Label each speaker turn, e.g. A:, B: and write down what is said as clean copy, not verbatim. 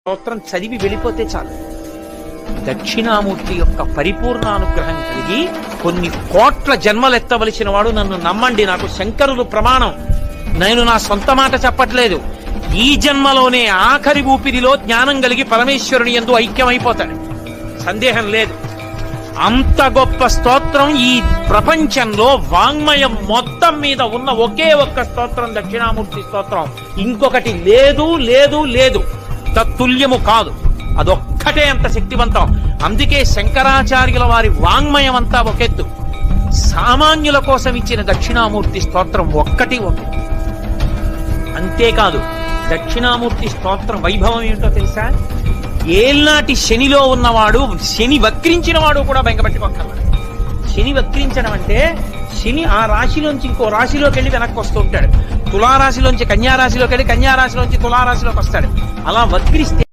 A: స్తోత్రం చదివి వెళ్ళిపోతే చాలు. దక్షిణామూర్తి యొక్క పరిపూర్ణ అనుగ్రహం కలిగి కొన్ని కోట్ల జన్మలెత్తవలసిన వాడు నన్ను నమ్మండి, నాకు శంకరులు ప్రమాణం, నేను నా సొంత మాట చెప్పట్లేదు. ఈ జన్మలోనే ఆఖరి ఊపిరిలో జ్ఞానం కలిగి పరమేశ్వరుని యందు ఐక్యమైపోతాడు, సందేహం లేదు. అంత గొప్ప స్తోత్రం ఈ ప్రపంచంలో వాంగ్మయం మొత్తం మీద ఉన్న ఒకే ఒక్క స్తోత్రం దక్షిణామూర్తి స్తోత్రం. ఇంకొకటి లేదు లేదు లేదు, తత్తుల్యము కాదు, అదొక్కటే అంత శక్తివంతం. అందుకే శంకరాచార్యుల వారి వాంగ్మయం అంతా ఒకెత్తు, సామాన్యుల కోసం ఇచ్చిన దక్షిణామూర్తి స్తోత్రం ఒక్కటి ఉంది. అంతేకాదు, దక్షిణామూర్తి స్తోత్రం వైభవం ఏంటో తెలుసా? ఏల్నాటి శనిలో ఉన్నవాడు, శని వక్రించిన వాడు కూడా బెంగపెట్టుకోగలడు. శని వక్రించడం అంటే శని ఆ రాశిలోంచి ఇంకో రాశిలోకి వెళ్ళి వెనక్కి వస్తూ ఉంటాడు. తులారాశిలోంచి కన్యారాశిలోకి వెళ్ళి కన్యారాశిలోంచి తులారాశిలోకి వస్తాడు. అలా వక్రిస్తే